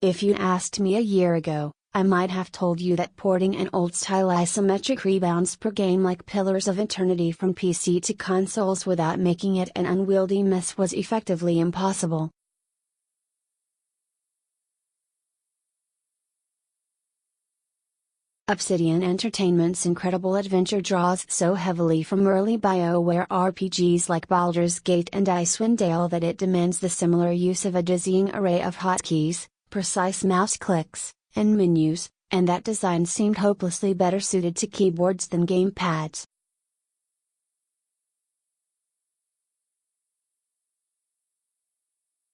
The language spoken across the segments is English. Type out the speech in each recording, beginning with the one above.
If you asked me a year ago, I might have told you that porting an old-style isometric rebounds per game like Pillars of Eternity from PC to consoles without making it an unwieldy mess was effectively impossible. Obsidian Entertainment's incredible adventure draws so heavily from early BioWare RPGs like Baldur's Gate and Icewind that it demands the similar use of a dizzying array of hotkeys, precise mouse clicks, and menus, and that design seemed hopelessly better suited to keyboards than gamepads.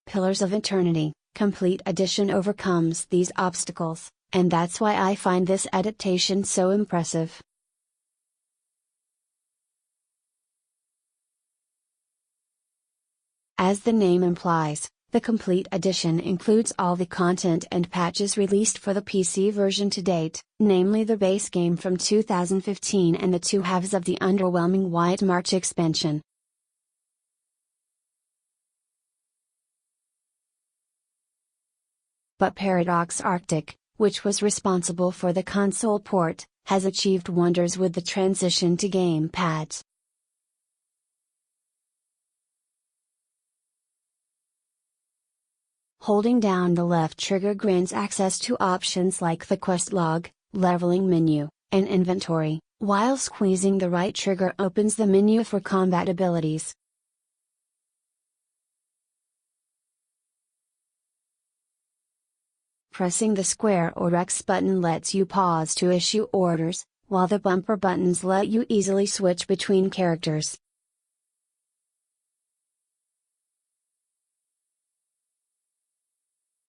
Pillars of Eternity, Complete Edition overcomes these obstacles, and that's why I find this adaptation so impressive. As the name implies, the Complete Edition includes all the content and patches released for the PC version to date, namely the base game from 2015 and the two halves of the underwhelming White March expansion. But Paradox Arctic, which was responsible for the console port, has achieved wonders with the transition to gamepads. Holding down the left trigger grants access to options like the quest log, leveling menu, and inventory, while squeezing the right trigger opens the menu for combat abilities. Pressing the square or X button lets you pause to issue orders, while the bumper buttons let you easily switch between characters.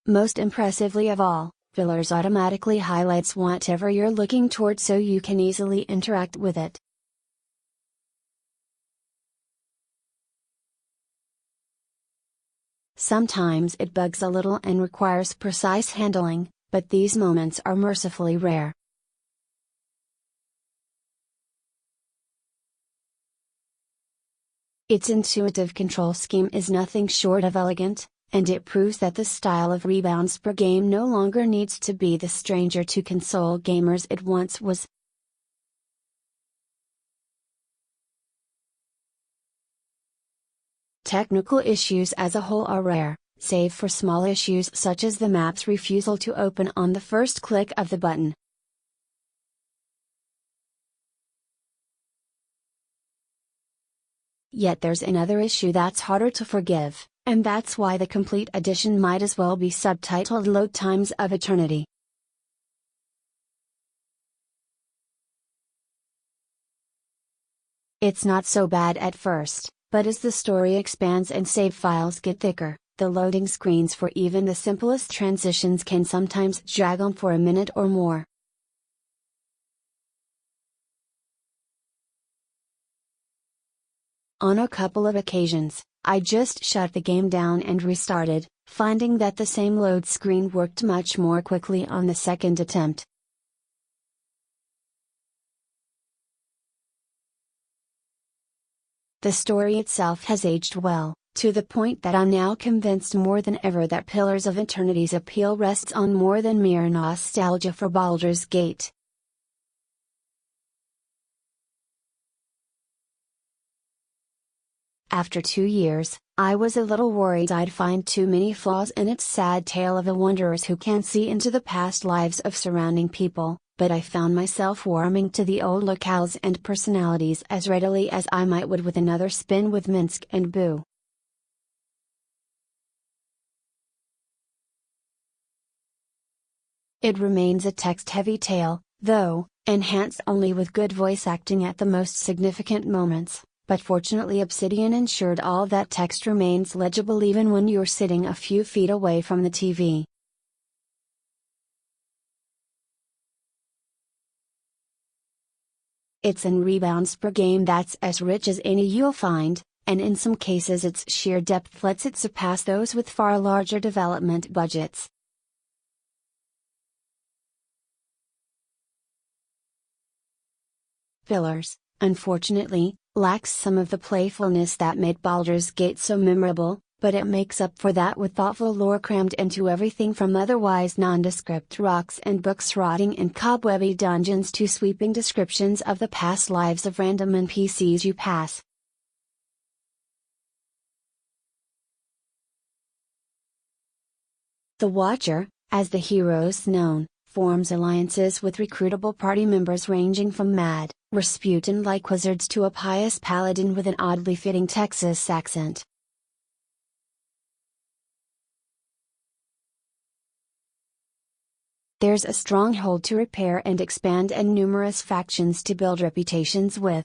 Most impressively of all, Pillars automatically highlights whatever you're looking toward so you can easily interact with it. Sometimes it bugs a little and requires precise handling, but these moments are mercifully rare. Its intuitive control scheme is nothing short of elegant, and it proves that the style of rebounds per game no longer needs to be the stranger to console gamers it once was. Technical issues as a whole are rare, save for small issues such as the map's refusal to open on the first click of the button. Yet there's another issue that's harder to forgive, and that's why the Complete Edition might as well be subtitled Load Times of Eternity. It's not so bad at first, but as the story expands and save files get thicker, the loading screens for even the simplest transitions can sometimes drag on for a minute or more. On a couple of occasions, I just shut the game down and restarted, finding that the same load screen worked much more quickly on the second attempt. The story itself has aged well, to the point that I'm now convinced more than ever that Pillars of Eternity's appeal rests on more than mere nostalgia for Baldur's Gate. After 2 years, I was a little worried I'd find too many flaws in its sad tale of the wanderers who can't see into the past lives of surrounding people, but I found myself warming to the old locales and personalities as readily as I might would with another spin with Minsc and Boo. It remains a text-heavy tale, though, enhanced only with good voice acting at the most significant moments. But fortunately Obsidian ensured all that text remains legible even when you're sitting a few feet away from the TV. It's an rebounds per game that's as rich as any you'll find, and in some cases its sheer depth lets it surpass those with far larger development budgets. Pillars, unfortunately, lacks some of the playfulness that made Baldur's Gate so memorable, but it makes up for that with thoughtful lore crammed into everything from otherwise nondescript rocks and books rotting in cobwebby dungeons to sweeping descriptions of the past lives of random NPCs you pass. The Watcher, as the hero's known, forms alliances with recruitable party members ranging from mad, Rasputin-like wizards to a pious paladin with an oddly fitting Texas accent. There's a stronghold to repair and expand and numerous factions to build reputations with.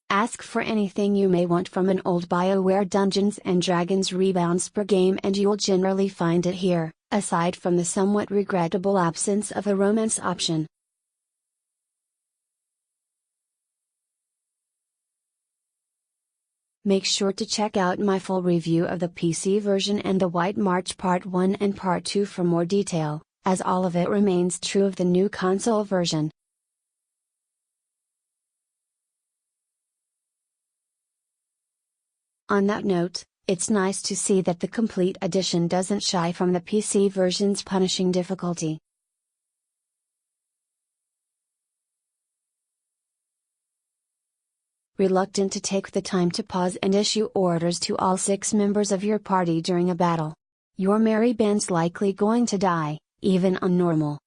Ask for anything you may want from an old BioWare Dungeons & Dragons rebounds per game and you'll generally find it here, aside from the somewhat regrettable absence of a romance option. Make sure to check out my full review of the PC version and the White March Part 1 and Part 2 for more detail, as all of it remains true of the new console version. On that note, it's nice to see that the complete edition doesn't shy from the PC version's punishing difficulty. Reluctant to take the time to pause and issue orders to all 6 members of your party during a battle. Your merry band's likely going to die, even on normal.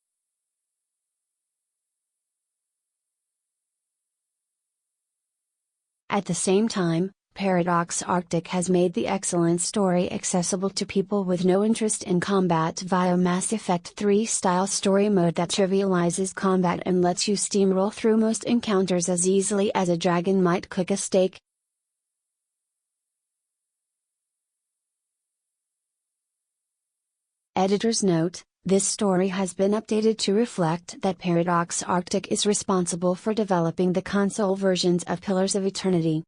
At the same time, Paradox Arctic has made the excellent story accessible to people with no interest in combat via Mass Effect 3 style story mode that trivializes combat and lets you steamroll through most encounters as easily as a dragon might cook a steak. Editor's note: this story has been updated to reflect that Paradox Arctic is responsible for developing the console versions of Pillars of Eternity,